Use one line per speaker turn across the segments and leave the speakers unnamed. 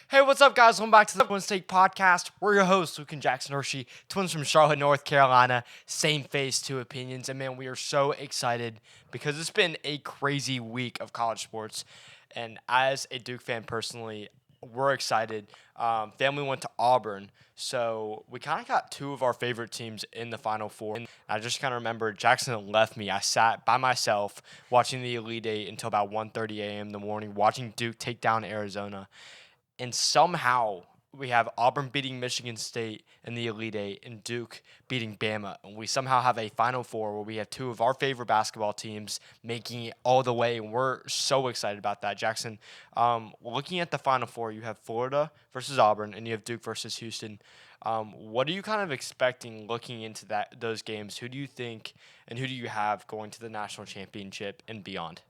Hey, what's up, guys? Welcome back to the Twins Take Podcast. We're your hosts, Luke and Jackson Hershey, twins from Charlotte, North Carolina. Same face, two opinions. And man, we are so excited because it's been a crazy week of college sports. And as a Duke fan personally, we're excited. Family went to Auburn, so we kind of got two of our favorite teams in the Final Four. And I just kind of remember Jackson left me. I sat by myself watching the Elite Eight until about 1:30 a.m. in the morning, watching Duke take down Arizona. And somehow we have Auburn beating Michigan State in the Elite Eight and Duke beating Bama. And we somehow have a Final Four where we have two of our favorite basketball teams making it all the way. And we're so excited about that. Jackson, looking at the Final Four, you have Florida versus Auburn and you have Duke versus Houston. What are you kind of expecting looking into those games? Who do you think and who do you have going to the national championship and beyond?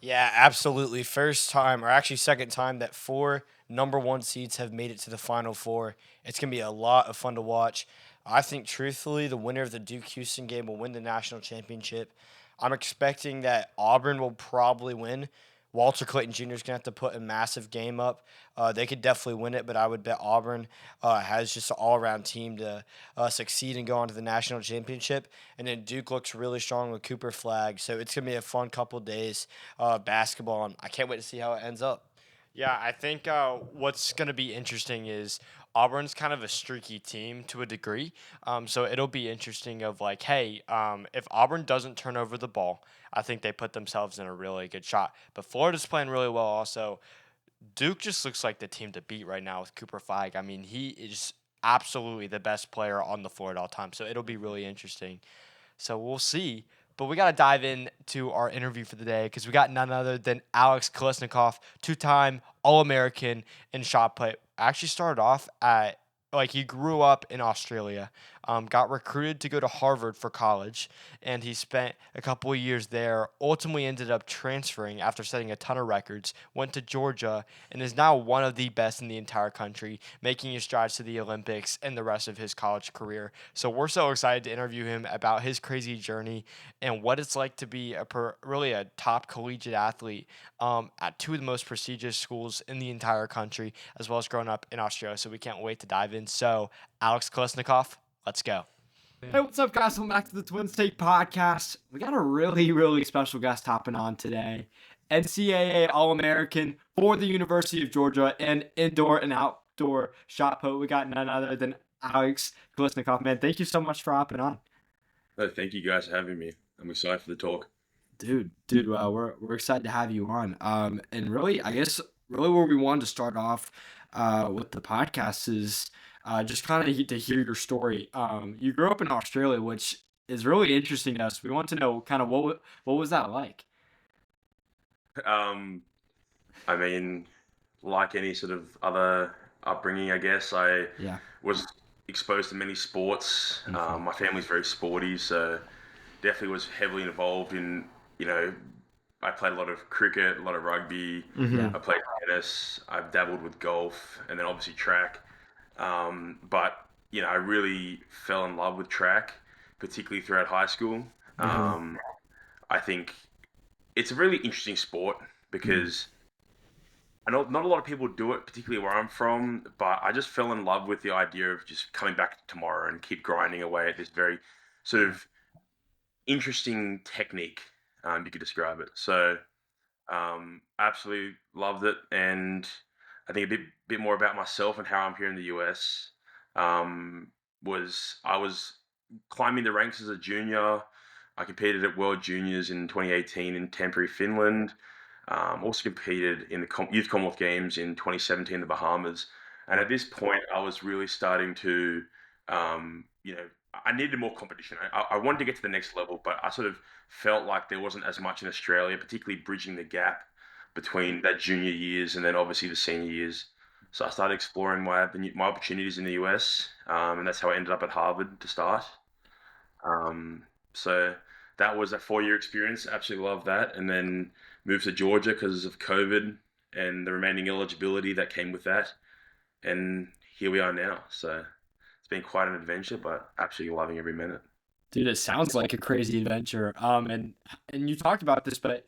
Yeah, absolutely. First time, or actually second time, that four number one seeds have made it to the Final Four. It's going to be a lot of fun to watch. I think, truthfully, the winner of the Duke Houston game will win the national championship. I'm expecting that Auburn will probably win. Walter Clayton Jr. is going to have to put a massive game up. They could definitely win it, but I would bet Auburn has just an all-around team to succeed and go on to the national championship. And then Duke looks really strong with Cooper Flag, so it's going to be a fun couple days basketball, and I can't wait to see how it ends up.
Yeah, I think what's going to be interesting is Auburn's kind of a streaky team to a degree. So it'll be interesting of like, hey, if Auburn doesn't turn over the ball, I think they put themselves in a really good shot. But Florida's playing really well also. Duke just looks like the team to beat right now with Cooper Flag. I mean, he is absolutely the best player on the floor at all times. So it'll be really interesting. So we'll see. But we got to dive into our interview for the day because we got none other than Alex Kolesnikoff, two-time All-American in shot put. Actually started off at he grew up in Australia, got recruited to go to Harvard for college, and he spent a couple of years there. Ultimately, ended up transferring after setting a ton of records. Went to Georgia and is now one of the best in the entire country, making his strides to the Olympics and the rest of his college career. So we're so excited to interview him about his crazy journey and what it's like to be really a top collegiate athlete at two of the most prestigious schools in the entire country, as well as growing up in Australia. So we can't wait to dive in. So, Alex Kolesnikoff, let's go. Hey, what's up, guys? Welcome back to the Twins Take Podcast. We got a really, really special guest hopping on today. NCAA All-American for the University of Georgia and indoor and outdoor shot put. We got none other than Alex Kolesnikoff. Man, thank you so much for hopping on.
Oh, thank you guys for having me. I'm excited for the talk.
Dude, we're excited to have you on. And really, I guess, really where we wanted to start off with the podcast is just kind of to hear your story. You grew up in Australia, which is really interesting to us. We want to know kind of what was that like?
Um, I mean, like any sort of other upbringing, I guess, I
Yeah.
was exposed to many sports. My family's very sporty, so definitely was heavily involved in, you know, I played a lot of cricket, a lot of rugby.
Yeah.
I played tennis. I've dabbled with golf, and then obviously track. But I really fell in love with track, particularly throughout high school. Um, I think it's a really interesting sport because I know not a lot of people do it, particularly where I'm from, but I just fell in love with the idea of just coming back tomorrow and keep grinding away at this very sort of interesting technique, you could describe it. So, absolutely loved it, and I think a bit more about myself and how I'm here in the US. I was climbing the ranks as a junior. I competed at World Juniors in 2018 in Tampere, Finland. Also competed in the Youth Commonwealth Games in 2017 in the Bahamas. And at this point, I was really starting to, I needed more competition. I wanted to get to the next level, but I sort of felt like there wasn't as much in Australia, particularly bridging the gap between that junior years and then obviously the senior years. So I started exploring my opportunities in the US, and that's how I ended up at Harvard to start. So that was a 4-year experience. Absolutely loved that, and then moved to Georgia because of COVID and the remaining eligibility that came with that, and here we are now. So it's been quite an adventure, but absolutely loving every minute.
Dude, it sounds like a crazy adventure. And you talked about this, but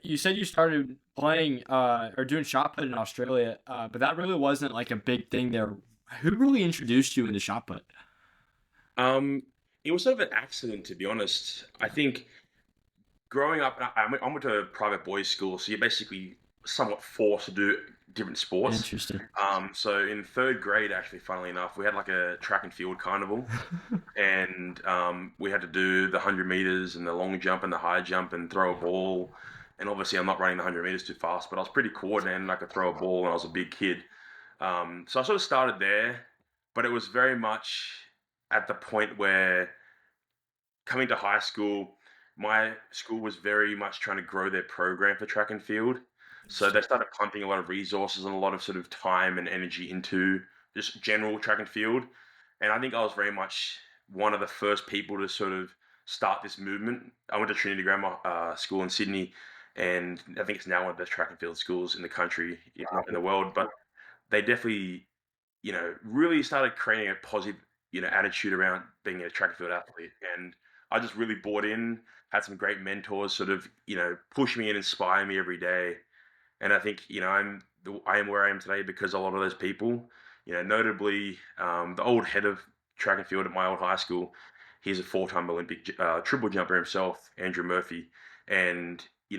you said you started playing or doing shot put in Australia, but that really wasn't like a big thing there. Who really introduced you into shot put?
Um, it was sort of an accident, to be honest. I think growing up, I went to a private boys' school, so you're basically somewhat forced to do different sports.
Interesting.
So in third grade, actually, funnily enough, we had like a track and field carnival, and we had to do the 100 meters and the long jump and the high jump and throw a ball. And obviously, I'm not running the 100 meters too fast, but I was pretty coordinated and I could throw a ball, and I was a big kid. So I sort of started there, but it was very much at the point where coming to high school, my school was very much trying to grow their program for track and field. So they started pumping a lot of resources and a lot of sort of time and energy into just general track and field. And I think I was very much one of the first people to sort of start this movement. I went to Trinity Grammar School in Sydney, and I think it's now one of the best track and field schools in the country, if not in the world. But they definitely, really started creating a positive, attitude around being a track and field athlete. And I just really bought in, had some great mentors sort of, push me and inspire me every day. And I think, I am where I am today because a lot of those people, notably the old head of track and field at my old high school, he's a four-time Olympic triple jumper himself, Andrew Murphy. And, he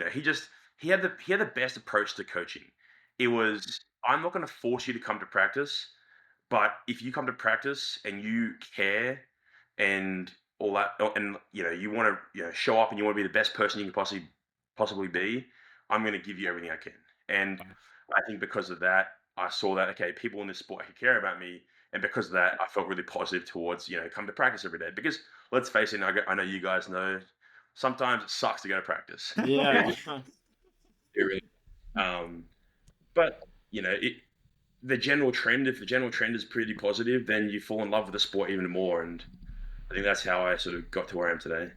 had the best approach to coaching. It was, I'm not going to force you to come to practice. But if you come to practice and you care and all that, and you want to show up and you want to be the best person you can possibly be, I'm going to give you everything I can. And I think because of that, I saw that okay, people in this sport care about me, and because of that, I felt really positive towards come to practice every day. Because let's face it, I know you guys know, sometimes it sucks to go to practice.
Yeah.
It really, um, but it if the general trend is pretty positive, then you fall in love with the sport even more. And I think that's how I sort of got to where I am today.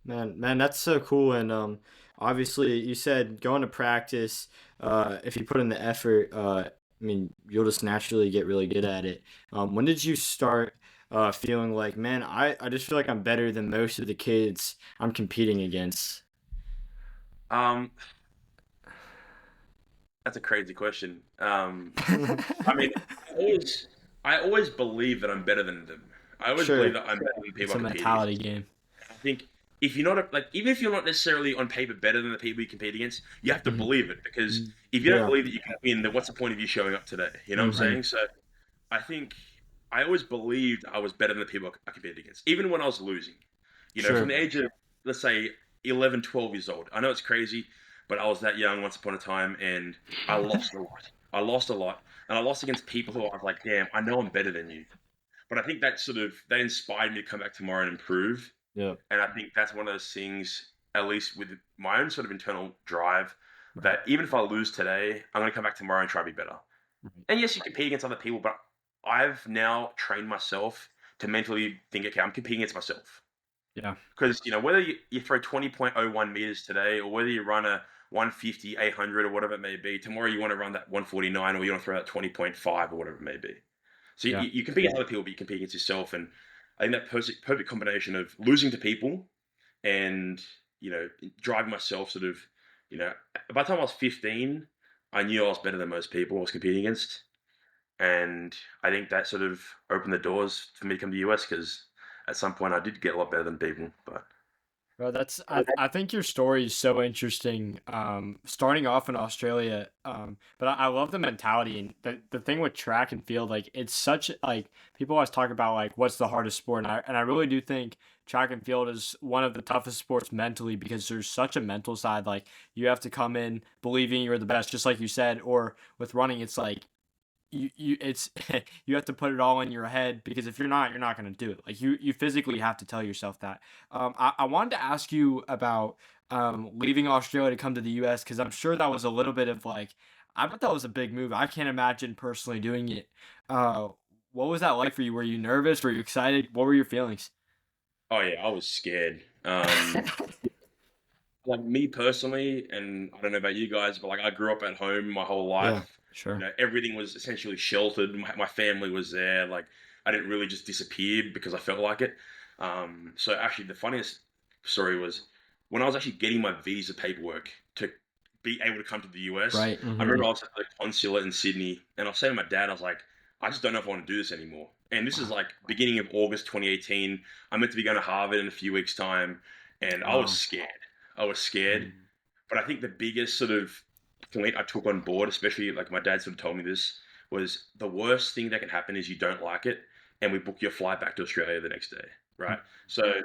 Man, that's so cool. And obviously, you said going to practice. If you put in the effort, I mean, you'll just naturally get really good at it. When did you start feeling like, man, I just feel like I'm better than most of the kids I'm competing against?
Um, that's a crazy question. I mean, I always believe that I'm better than them. I always believe
Sure,
that I'm better than
It's
people
a
I compete against.
mentality game.
I think if you're not like, even if you're not necessarily on paper better than the people you compete against, you have to
Mhm.
believe it because if you don't
yeah,
believe that you can win, then what's the point of you showing up today? You know what I'm
Mhm.
saying? So I think I always believed I was better than the people I competed against, even when I was losing. From
sure.
the age of, let's say, 11, 12 years old. I know it's crazy, but I was that young once upon a time and I lost a lot. I lost a lot. And I lost against people who I was like, damn, I know I'm better than you. But I think that inspired me to come back tomorrow and improve.
Yeah.
And I think that's one of those things, at least with my own sort of internal drive,
Right.
that even if I lose today, I'm going to come back tomorrow and try to be better.
Right.
And yes, you compete against other people, but I've now trained myself to mentally think, okay, I'm competing against myself.
Yeah.
Because, whether you throw 20.01 meters today or whether you run a 150, 800 or whatever it may be, tomorrow you want to run that 149 or you want to throw that 20.5 or whatever it may be. So
Yeah.
you compete against other people, but you compete against yourself. And I think that perfect combination of losing to people and, driving myself sort of, by the time I was 15, I knew I was better than most people I was competing against. And I think that sort of opened the doors for me to come to the US because at some point I did get a lot better than people. But
Bro, I think your story is so interesting. Starting off in Australia, but I love the mentality and the thing with track and field. Like it's such like people always talk about like what's the hardest sport, and I really do think track and field is one of the toughest sports mentally because there's such a mental side. Like you have to come in believing you're the best, just like you said. Or with running, it's like you it's you have to put it all in your head because if you're not, you're not going to do it. Like you physically have to tell yourself that. I wanted to ask you about leaving Australia to come to the US because I'm sure that was a little bit of like I bet that was a big move. I can't imagine personally doing it. uh what was that like for you? Were you nervous? Were you excited? What were your feelings?
oh yeah, I was scared. Like me personally, and I don't know about you guys, but like I grew up at home my whole
Yeah,
life.
sure.
Everything was essentially sheltered. My family was there. Like I didn't really just disappear because I felt like it. So actually, the funniest story was when I was actually getting my visa paperwork to be able to come to the US.
Right.
I remember
Mm-hmm.
I was at the consulate in Sydney, and I was saying to my dad, I was like, I just don't know if I want to do this anymore. And this is
Wow.
like beginning of August 2018. I'm meant to be going to Harvard in a few weeks' time, and I was
Wow.
scared. I was scared,
Mm.
but I think the biggest sort of point I took on board, especially like my dad sort of told me this, was the worst thing that can happen is you don't like it, and we book your flight back to Australia the next day, right? So,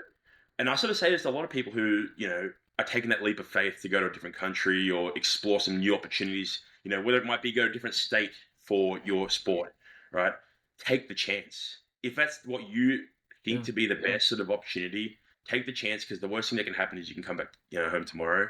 and I sort of say this to a lot of people who, are taking that leap of faith to go to a different country or explore some new opportunities, whether it might be go to a different state for your sport, right? Take the chance. If that's what you think
Yeah.
to be the best sort of opportunity, take the chance because the worst thing that can happen is you can come back, home tomorrow.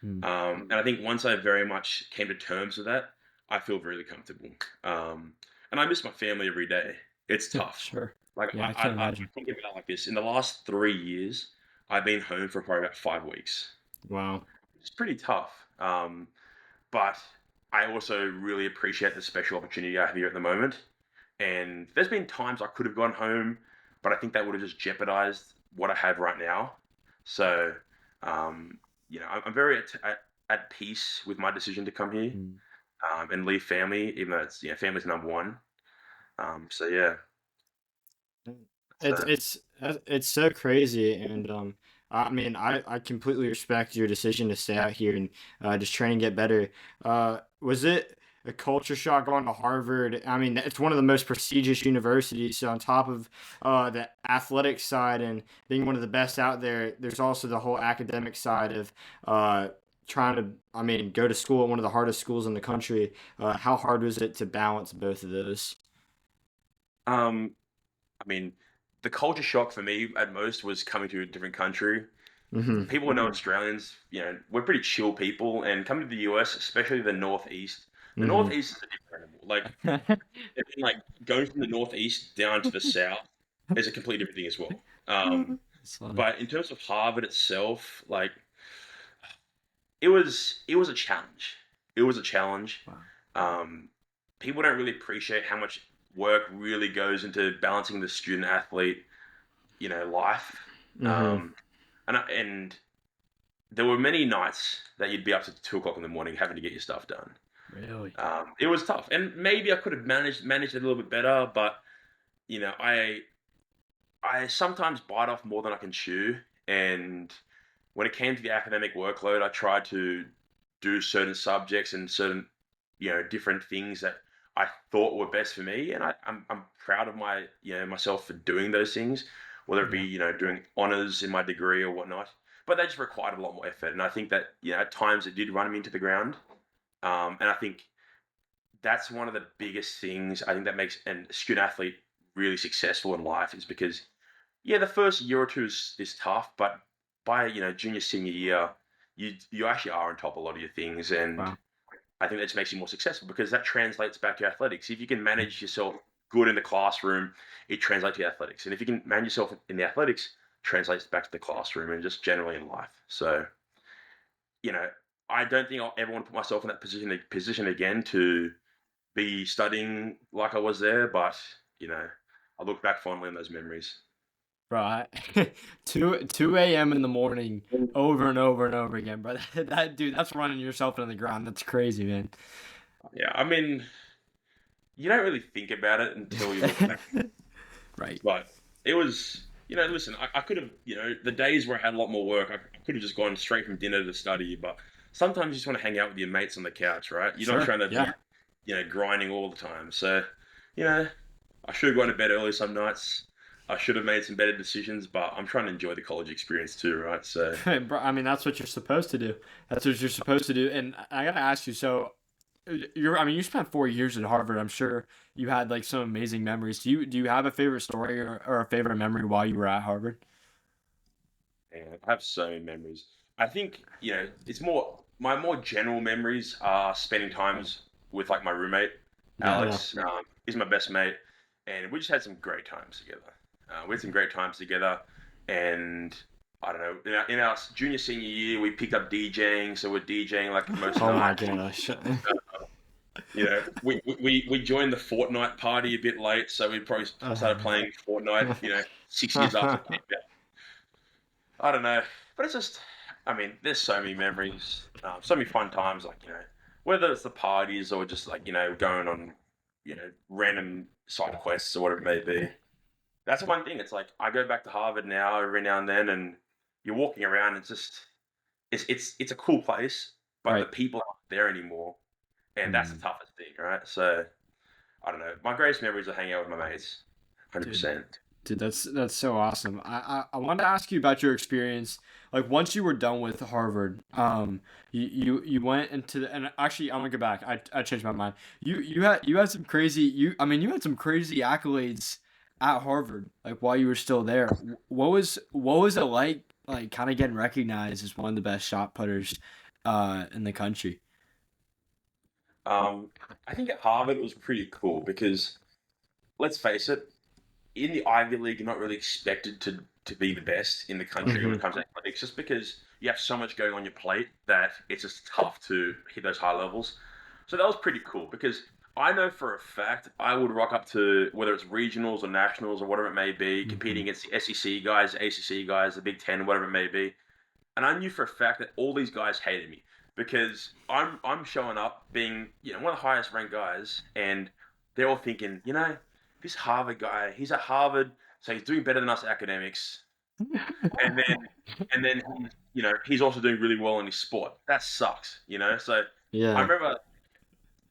Mm.
And I think once I very much came to terms with that, I feel really comfortable. And I miss my family every day. It's
Yeah.
tough.
Sure.
Like
Yeah, I
I
can't imagine.
think about it like this. In the last 3 years, I've been home for probably about 5 weeks.
Wow.
It's pretty tough. But I also really appreciate the special opportunity I have here at the moment. And there's been times I could have gone home, but I think that would have just jeopardized what I have right now. So, I'm very at peace with my decision to come here
Mm.
and leave family, even though it's family's number one. So yeah,
It's
so
it's it's so crazy, and I mean, I completely respect your decision to stay out here and just train and get better. Was it a culture shock going to Harvard? I mean, it's one of the most prestigious universities. So on top of the athletic side and being one of the best out there, there's also the whole academic side of trying to, I mean, go to school at one of the hardest schools in the country. How hard was it to balance both of those?
um, I mean, the culture shock for me at most was coming to a different country.
Hmm.
People who know Australians, we're pretty chill people, and coming to the US, especially the Northeast. The
Hmm.
Northeast is a different animal. Like, like going from the Northeast down to the South is a completely different thing as well.
It's funny.
But in terms of Harvard itself, like it was a challenge. It was a challenge.
Wow.
Um, People don't really appreciate how much work really goes into balancing the student athlete, life.
Hmm.
Um, and there were many nights that you'd be up to 2 o'clock in the morning having to get your stuff done.
Really?
It was tough, and maybe I could have managed it a little bit better, but I sometimes bite off more than I can chew, and when it came to the academic workload, I tried to do certain subjects and certain different things that I thought were best for me, and I'm proud of myself for doing those things, whether it be
Yeah.
doing honors in my degree or whatnot. But they just required a lot more effort, and I think that at times it did run me into the ground. And I think that's one of the biggest things I think that makes a student athlete really successful in life is because the first year or two is tough, but by junior senior year, you actually are on top of a lot of your things, and
Wow.
I think that just makes you more successful because that translates back to athletics. If you can manage yourself good in the classroom, it translates to athletics, and if you can manage yourself in the athletics, it translates back to the classroom and just generally in life. So you know, I don't think I'll ever want to put myself in that position again to be studying like I was there, but I look back fondly on those memories.
Bro, 2 a.m. in the morning over and over and over again, bro. That dude, that's running yourself into the ground. That's crazy, man.
Yeah, I mean, you don't really think about it until you look back,
Right.
but it was. Listen, I could have, the days where I had a lot more work, I could have just gone straight from dinner to study, but sometimes you just want to hang out with your mates on the couch, right? You're not
Sure.
trying to be,
Yeah.
grinding all the time. So, you know, I should have gone to bed early some nights. I should have made some better decisions, but I'm trying to enjoy the college experience too, right? So,
Bro, I mean, that's what you're supposed to do. That's what you're supposed to do. And I gotta ask you, so I mean, you spent 4 years at Harvard. I'm sure you had like some amazing memories. Do you have a favorite story or a favorite memory while you were at Harvard?
and I have so many memories. I think, it's more, my more general memories are spending times with like my roommate,
Yeah.
Yeah.
Alex. He's my best mate, and we just had some great times together. We had some great times together, and I don't know. In our junior senior year, we picked up DJing, so we're DJing like most
Oh my
nights.
gosh.
We joined the Fortnite party a bit late, so we probably started playing Fortnite. 6 years after it came out. I don't know, but it's just, I mean, there's so many memories, so many fun times, like, whether it's the parties or just like, going on, random side quests or whatever it may be. That's one thing. It's like I go back to Harvard now every now and then, and you're walking around. It's just it's a cool place, but the
Right.
people aren't there anymore, and that's the
Mm.
toughest thing, right? So I don't know. My greatest memories are hanging out with my mates, hundred
Dude,
percent.
dude, that's so awesome. I wanted to ask you about your experience. Like once you were done with Harvard, you went into and actually I'm gonna go back. I changed my mind. You had some crazy you had some crazy accolades at Harvard, like while you were still there. What was it like kind of getting recognized as one of the best shot putters in the country?
Um, I think at Harvard it was pretty cool because let's face it, in the Ivy League, you're not really expected to be the best in the country when
Mm-hmm.
it comes to athletics, just because you have so much going on your plate that it's just tough to hit those high levels. So that was pretty cool because I know for a fact I would rock up to whether it's regionals or nationals or whatever it may be,
Mm-hmm.
competing against the SEC guys, ACC guys, the Big Ten, whatever it may be. And I knew for a fact that all these guys hated me because I'm showing up being one of the highest ranked guys, and they're all thinking, this Harvard guy, he's at Harvard, so he's doing better than us academics, and then he's also doing really well in his sport. That sucks. So I
Yeah.
remember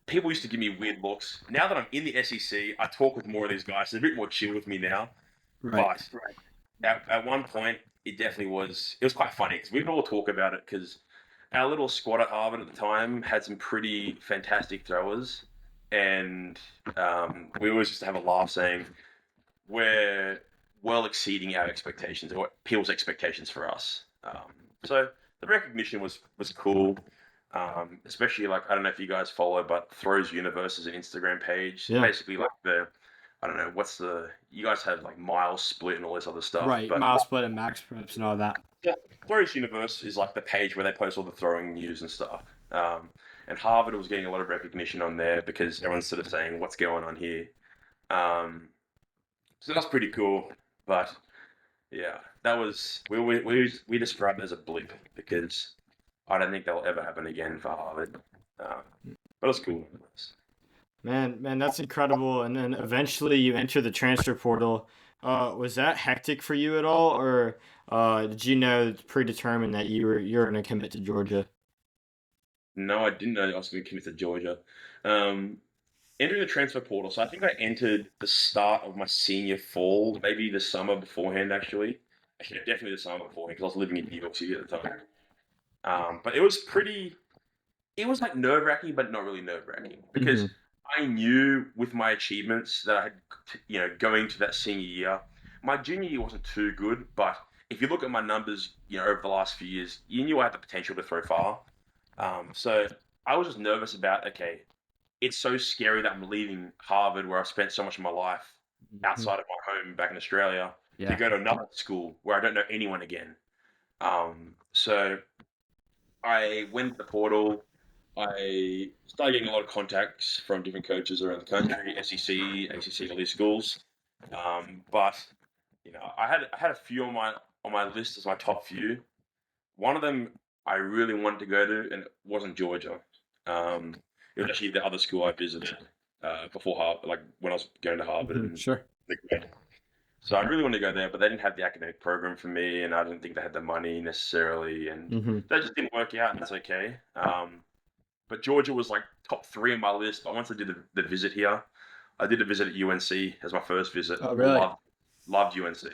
people used to give me weird looks. Now that I'm in the SEC, I talk with more of these guys. They're a bit more chill with me now,
Right.
but at one point, it definitely was. It was quite funny because we would all talk about it because our little squad at Harvard at the time had some pretty fantastic throwers, and we always used to have a laugh saying we're well exceeding our expectations or people's expectations for us. So the recognition was cool. Especially like I don't know if you guys follow, but Throws Universe is an Instagram page.
Yeah.
Basically, like I don't know what's the you guys have like Miles Split and all this other stuff,
Right.
but
Mouse split and max preps and all that.
yeah, Throws Universe is like the page where they post all the throwing news and stuff. And Harvard was getting a lot of recognition on there because everyone's sort of saying what's going on here. Um, so that's pretty cool. But yeah, that was we described it as a blip because I don't think that'll ever happen again for Harvard. But it's cool.
Man, that's incredible. And then eventually you enter the transfer portal. Was that hectic for you at all, or did you know predetermined that you're gonna commit to Georgia?
No, I didn't know I was going to commit to Georgia. Um, Entering the transfer portal. So I think I entered the start of my senior fall, maybe the summer beforehand, actually. Actually, definitely the summer beforehand because I was living in New York City at the time. But it was like nerve wracking, but not really nerve wracking
Mm-hmm.
because I knew with my achievements that I had, going to that senior year, my junior year wasn't too good, but if you look at my numbers, over the last few years, you knew I had the potential to throw far. So I was just nervous about, okay, it's so scary that I'm leaving Harvard where I've spent so much of my life
Hmm.
outside of my home back in Australia to
Yeah.
go to another school where I don't know anyone again. So I went to the portal. I started getting a lot of contacts from different coaches around the country, SEC, ACC, all these schools. But I had a few on my list as my top few. One of them I really wanted to go to, and it wasn't Georgia. Um, it was actually the other school I visited before Harvard, like when I was going to Harvard
Hmm.
and
Sure.
the grade. So I really wanted to go there, but they didn't have the academic program for me, and I didn't think they had the money necessarily, and
Hmm.
that just didn't work out, and that's okay. But Georgia was like top three on my list. But once I did the visit here, I did a visit at UNC as my first visit.
Oh, really?
Loved UNC.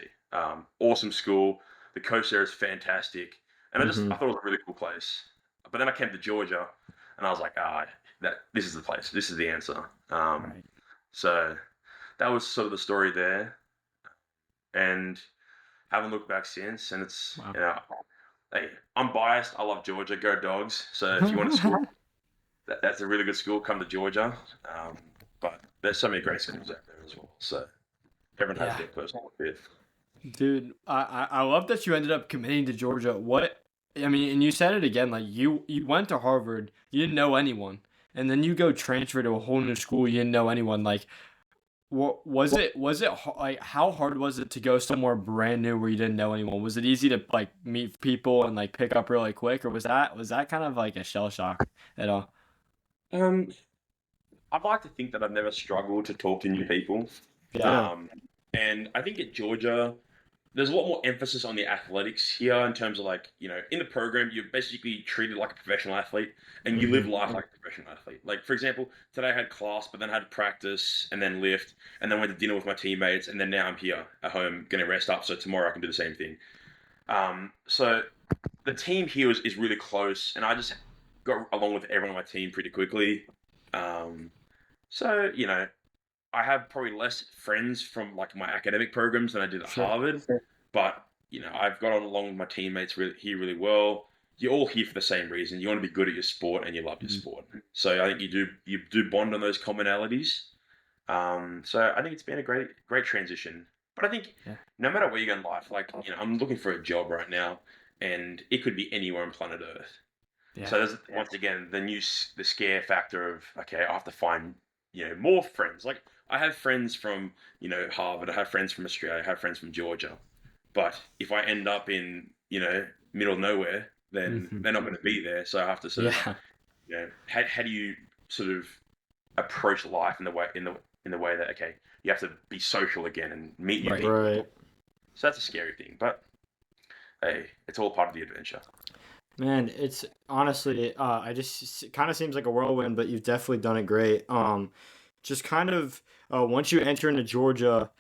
Awesome school. The coach there is fantastic, and
Hmm.
I thought it was a really cool place. But then I came to Georgia, and I was like, that this is the place. This is the answer.
Right.
So that was sort of the story there, and haven't looked back since. And it's
Wow.
hey, I'm biased. I love Georgia. Go Dogs. So if you want to school, that's a really good school. Come to Georgia. Um, but there's so many great schools out there as well. So everyone has
Yeah.
their personal fit.
Dude, I love that you ended up committing to Georgia. What I mean, and you said it again, like you went to Harvard, you didn't know anyone, and then you go transfer to a whole new school, you didn't know anyone. Like, like how hard was it to go somewhere brand new where you didn't know anyone? Was it easy to like meet people and like pick up really quick, or was that kind of like a shell shock at all?
Um, I'd like to think that I've never struggled to talk to new people.
Yeah. Yeah.
Um, and I think at Georgia, there's a lot more emphasis on the athletics here in terms of like, in the program, you're basically treated like a professional athlete and you live
Hmm.
life like a professional athlete. Like, for example, today I had class, but then I had practice and then lift and then went to dinner with my teammates. And then now I'm here at home, going to rest up. So tomorrow I can do the same thing. So the team here is really close, and I just got along with everyone on my team pretty quickly. Um, so I have probably less friends from like my academic programs than I did at
Sure.
Harvard, but I've got on along with my teammates here really well. You're all here for the same reason. You want to be good at your sport and you love your
Mhm.
sport. So I think you do bond on those commonalities. So I think it's been a great transition. But I think
Yeah.
no matter where you go in life, like I'm looking for a job right now, and it could be anywhere on planet Earth.
Yeah.
So there's once again the scare factor of okay, I have to find more friends. Like I have friends from Harvard, I have friends from Australia, I have friends from Georgia, but if I end up in middle of nowhere, then
Hmm.
they're not going to be there. So I have to sort of
Yeah.
how do you sort of approach life in the way that okay, you have to be social again and meet new
Right.
people.
Right.
So that's a scary thing, but hey, it's all part of the adventure.
Man, it's honestly, I just it kind of seems like a whirlwind, but you've definitely done it great. Just kind of once you enter into Georgia,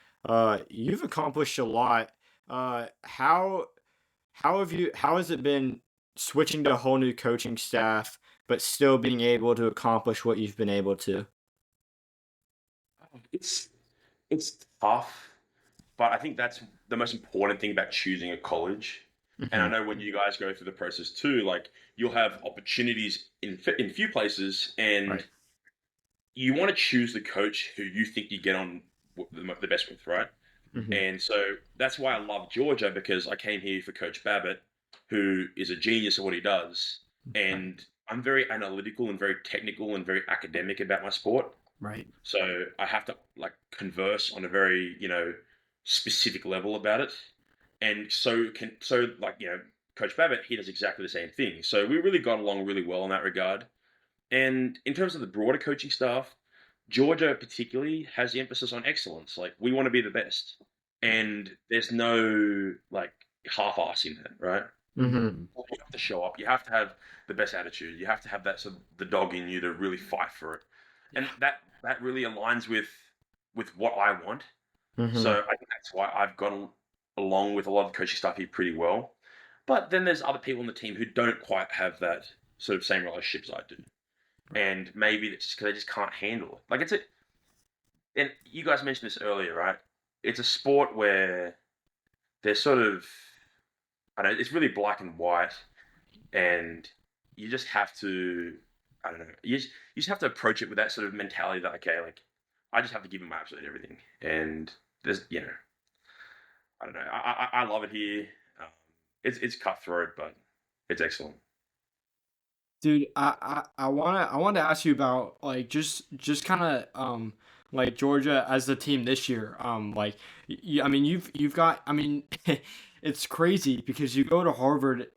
you've accomplished a lot. How has it been switching to a whole new coaching staff, but still being able to accomplish what you've been able to?
It's it's tough, but I think that's the most important thing about choosing a college. And I
Hmm.
know when you guys go through the process too, like you'll have opportunities in few places, and
Right.
you want to choose the coach who you think you get on the best with, right?
Hmm.
And so that's why I love Georgia because I came here for Coach Babbitt, who is a genius at what he does.
Right.
And I'm very analytical and very technical and very academic about my sport.
Right.
So I have to like converse on a very, specific level about it. And Coach Babbitt, he does exactly the same thing. So we really got along really well in that regard. And in terms of the broader coaching staff, Georgia particularly has the emphasis on excellence. Like we want to be the best, and there's no like half-assing it, right?
Hmm.
You have to show up. You have to have the best attitude. You have to have that sort of the dog in you to really fight for it, and
Yeah.
that really aligns with what I want. So
Hmm.
I think that's why I've gone along with a lot of the coaching staff here pretty well. But then there's other people on the team who don't quite have that sort of same relationships I do, and maybe it's just because they just can't handle it. Like and you guys mentioned this earlier, right? It's a sport where there's sort of, I don't know, it's really black and white, and you just have to, I don't know, you just have to approach it with that sort of mentality that okay, like I just have to give them my absolute everything, and there's, I don't know, I love it here. Um, it's cutthroat, but it's excellent.
Dude, I want to ask you about like just kind of like Georgia as the team this year. Like I mean you've got I mean it's crazy because you go to Harvard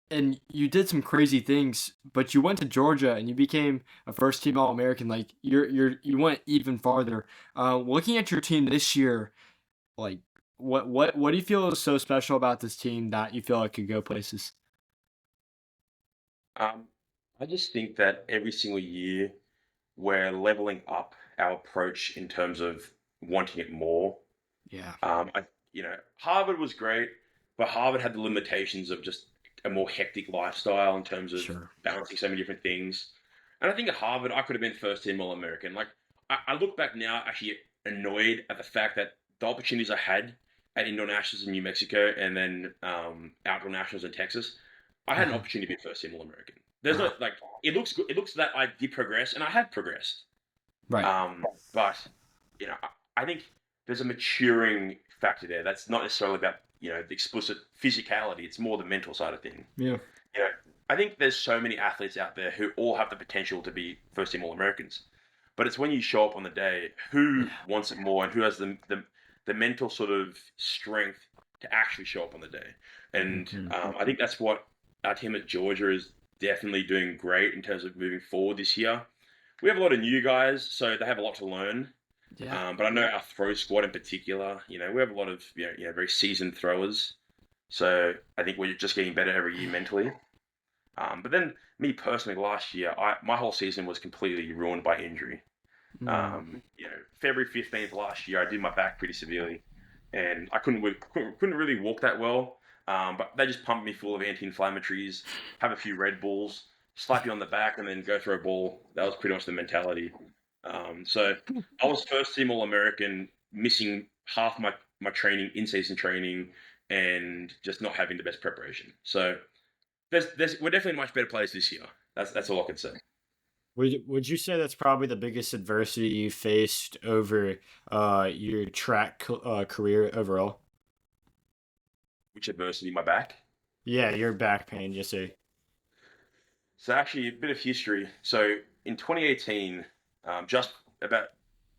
and you did some crazy things, but you went to Georgia and you became a first team All-American. Like you went even farther. Looking at your team this year, like what do you feel is so special about this team that you feel like could go places?
Um, I just think that every single year we're leveling up our approach in terms of wanting it more.
Yeah,
Harvard was great, but Harvard had the limitations of just a more hectic lifestyle in terms of
sure.
balancing so many different things. And I think at Harvard, I could have been first team All American. Like, I look back now, actually annoyed at the fact that the opportunities I had at indoor nationals in New Mexico and then outdoor nationals in Texas, I had an
Uh-huh.
opportunity to be first team All American. There's no
Wow.
like, it looks good. It looks that I did progress, and I had progressed.
Right.
But I think there's a maturing factor there. That's not necessarily about the explicit physicality. It's more the mental side of thing.
Yeah.
You know, I think there's so many athletes out there who all have the potential to be first team All Americans, but it's when you show up on the day who wants it more and who has the mental sort of strength to actually show up on the day. And
Hmm.
I think that's what our team at Georgia is definitely doing great in terms of moving forward this year. We have a lot of new guys, so they have a lot to learn.
Yeah.
But I know our throw squad in particular, we have a lot of very seasoned throwers. So I think we're just getting better every year mentally. But then me personally, last year, my whole season was completely ruined by injury.
Mm.
February 15th last year, I did my back pretty severely, and I couldn't really walk that well. But they just pumped me full of anti-inflammatories, have a few Red Bulls, slap you on the back, and then go throw a ball. That was pretty much the mentality. So I was first team All-American, missing half my training, in-season training, and just not having the best preparation. So we're definitely in much better place this year. That's all I can say.
Would you say that's probably the biggest adversity you faced over your career overall?
Which adversity, my back.
Yeah, your back pain, just say.
So actually, a bit of history. So in 2018, just about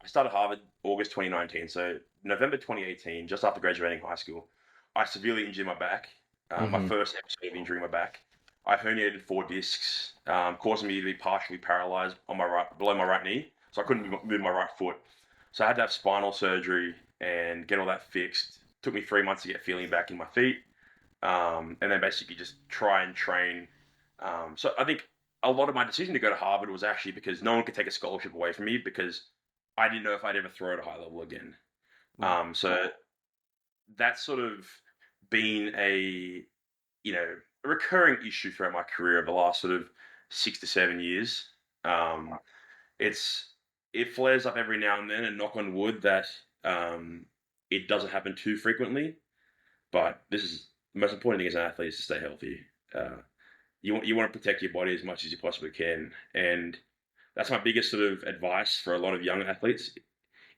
I started Harvard August 2019. So November 2018, just after graduating high school, I severely injured my back. My
Mm-hmm.
first episode of injuring my back. I herniated 4 discs, causing me to be partially paralyzed on my right, below my right knee. So I couldn't move my right foot. So I had to have spinal surgery and get all that fixed. Took me 3 months to get feeling back in my feet, and then basically just try and train. So I think a lot of my decision to go to Harvard was actually because no one could take a scholarship away from me because I didn't know if I'd ever throw at a high level again. So that's sort of been a recurring issue throughout my career over the last sort of 6 to 7 years. Um, it's it flares up every now and then, and knock on wood that it doesn't happen too frequently. But this is the most important thing as an athlete is to stay healthy. Uh, you want to protect your body as much as you possibly can, and that's my biggest sort of advice for a lot of young athletes.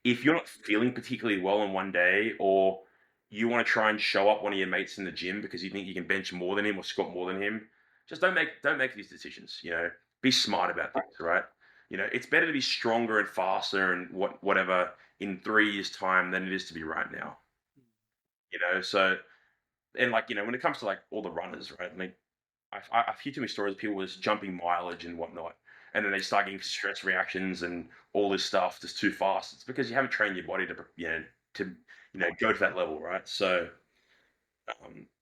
If you're not feeling particularly well on one day, or you want to try and show up one of your mates in the gym because you think you can bench more than him or squat more than him, just don't make these decisions. Be smart about things, right? It's better to be stronger and faster and whatever in 3 years' time than it is to be right now. So and when it comes to like all the runners, right? I mean, I've heard too many stories of people just jumping mileage and whatnot, and then they start getting stress reactions and all this stuff just too fast. It's because you haven't trained your body to go to that level, right? So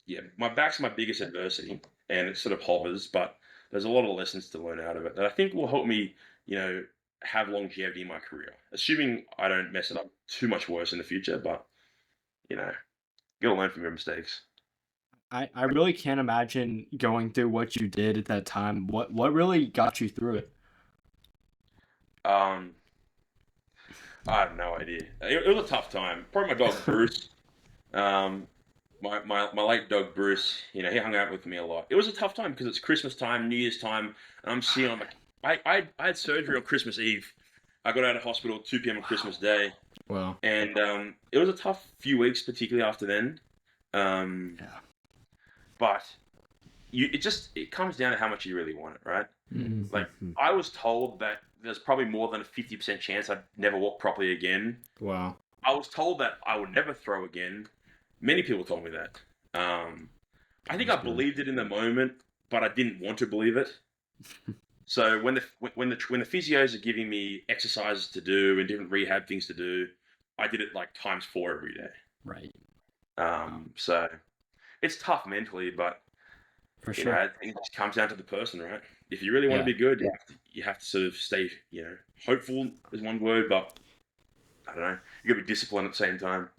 yeah, my back's my biggest adversity, and it sort of hovers, but there's a lot of lessons to learn out of it that I think will help me, you know, have longevity in my career, assuming I don't mess it up too much worse in the future. But you gotta learn from your mistakes.
I really can't imagine going through what you did at that time. What really got you through it?
Um, I have no idea. It was a tough time. Probably my dog Bruce. Um, my late dog Bruce. He hung out with me a lot. It was a tough time because it's Christmas time, New Year's time, and I'm seeing. I had surgery on Christmas Eve. I got out of hospital at 2 p.m. on Christmas Day,
Well,
and it was a tough few weeks, particularly after then. Um,
yeah.
but it comes down to how much you really want it, right? Like
Mhm.
I was told that there's probably more than a 50% chance I'd never walk properly again.
Wow.
I was told that I would never throw again. Many people told me that. Um, I think
That's
I
good.
believed it in the moment, but I didn't want to believe it. So when the physios are giving me exercises to do and different rehab things to do, I did it like times four every day.
Right. Wow.
So it's tough mentally, but
For sure.
I think it just comes down to the person, right? If you really want to
Yeah.
be good, you have to sort of stay, hopeful is one word, but I don't know. You got to be disciplined at the same time.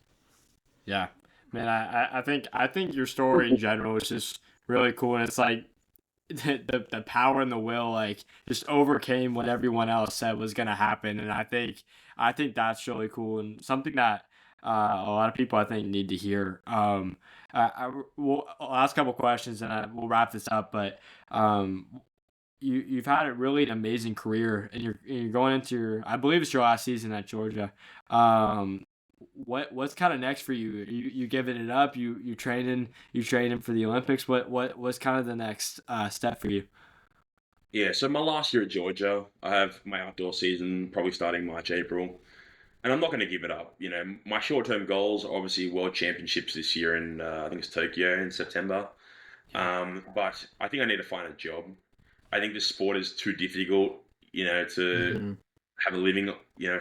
Yeah. Man, I think your story in general is just really cool, and it's like the power and the will like just overcame what everyone else said was gonna happen, and I think that's really cool and something that a lot of people I think need to hear. I'll ask a couple questions and we'll wrap this up, but you've had a really an amazing career, and you're going into your I believe it's your last season at Georgia. Um, what's kind of next for you? You giving it up? You training for the Olympics? What's kind of the next step for you?
Yeah, so my last year at Georgia, I have my outdoor season probably starting March, April, and I'm not going to give it up. My short-term goals are obviously World Championships this year in I think it's Tokyo in September.
Yeah.
But I think I need to find a job. I think the sport is too difficult, to
Hmm.
have a living,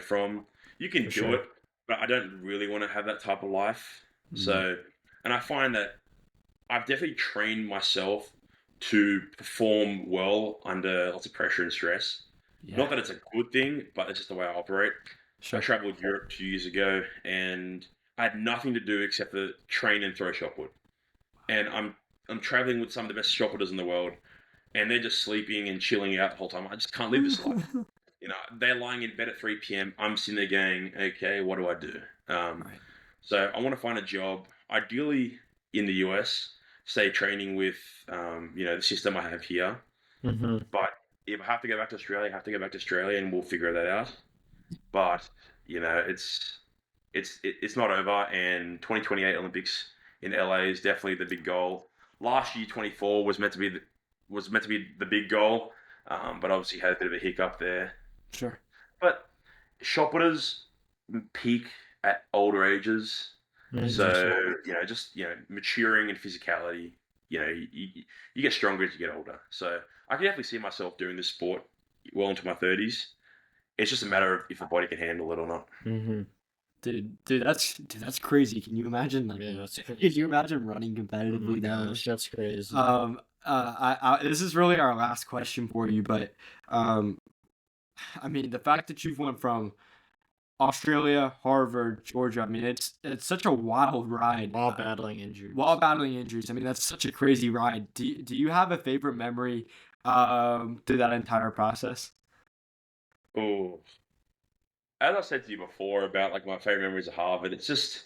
from. You
For
can do
sure.
it, but I don't really want to have that type of life.
Mm.
So, and I find that I've definitely trained myself to perform well under lots of pressure and stress.
Yeah.
Not that it's a good thing, but it's just the way I operate. I
Sure.
traveled Europe 2 years ago, and I had nothing to do except for train and throw shot put. And I'm traveling with some of the best shot putters in the world, and they're just sleeping and chilling out the whole time. I just can't live this life. They're lying in bed at 3 p.m. I'm sitting there going, okay, what do I do? Um,
Right.
so I want to find a job, ideally in the US, stay training with, the system I have here.
Hmm.
But if I have to go back to Australia, I have to go back to Australia, and we'll figure that out. But it's not over, and 2028 Olympics in LA is definitely the big goal. Last year, 24 was meant to be the big goal, but obviously had a bit of a hiccup there.
Sure.
But shot putters peak at older ages,
Hmm.
so just maturing in physicality. You get stronger as you get older. So I can definitely see myself doing this sport well into my 30s. It's just a matter of if the body can handle it or not.
Hmm.
Dude, that's crazy. Can you imagine like
Yeah, that's
can
crazy.
you imagine running
Oh my
competitively now?
gosh, that's crazy.
This is really our last question for you, but um, I mean, the fact that you've went from Australia, Harvard, Georgia, I mean, it's such a wild ride.
While battling injuries.
While battling injuries, I mean, that's such a crazy ride. Do you have a favorite memory through that entire process?
Oh, as I said to you before about like my favorite memories of Harvard, it's just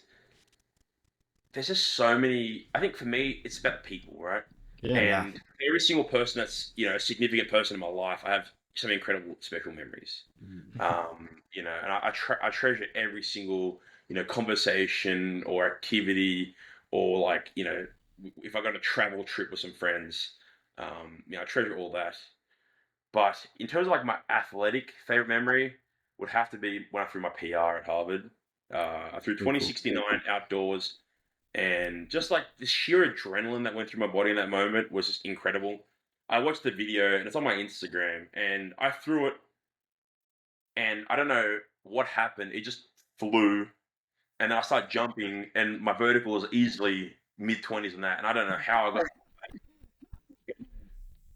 there's just so many. I think for me, it's about people, right?
Yeah.
Yeah.
And every single person that's a significant person in my life, I have some incredible special memories. And I treasure every single conversation or activity or like if I got a travel trip with some friends, I treasure all that. But in terms of like my athletic favorite memory, would have to be when I threw my PR at Harvard. I threw
Very cool.
2069 outdoors, and just like the sheer adrenaline that went through my body in that moment was just incredible. I watched the video, and it's on my Instagram, and I threw it, and I don't know what happened. It just flew, and then I started jumping, and my vertical was easily mid 20s on that, and I don't know how I got.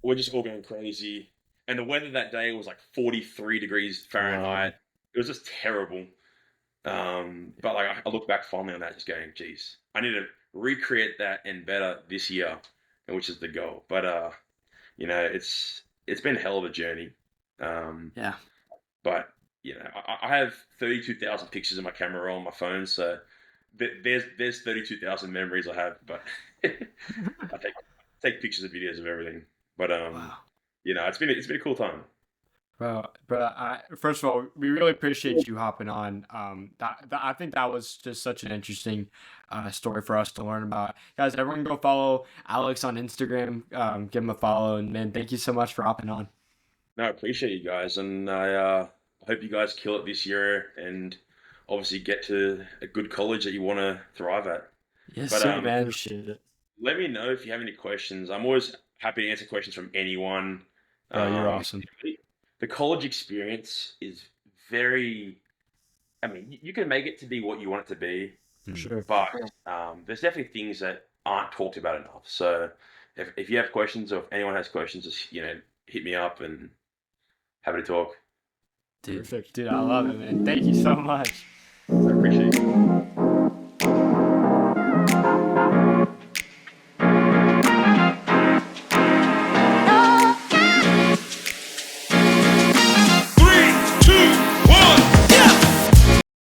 We're just all going crazy. And the weather that day was like 43 degrees
Wow.
Fahrenheit. It was just terrible. But like I look back fondly on that, just going, geez, I need to recreate that and better this year, and which is the goal. But it's been a hell of a journey. Um,
Yeah.
but I have 32,000 pictures in my camera roll on my phone, so there's 32,000 memories I have. But I take pictures and videos of everything. But
Wow.
it's been a cool time.
Bro, first of all, we really appreciate you hopping on. I think that was just such an interesting story for us to learn about. Guys, everyone go follow Alex on Instagram. Give him a follow, and man, thank you so much for hopping on.
No, I appreciate you guys, and I hope you guys kill it this year, and obviously get to a good college that you want to thrive at.
Yes,
But
sir, man.
Appreciate it.
let me know if you have any questions. I'm always happy to answer questions from anyone.
Bro, you're
Um,
awesome.
the college experience is very. I mean, you can make it to be what you want it to be,
For
Mm.
sure.
but there's definitely things that aren't talked about enough. So if you have questions or if anyone has questions, just hit me up and happy to talk.
Dude,
Perfect.
dude, I love it, man. Thank you so much.
I appreciate it.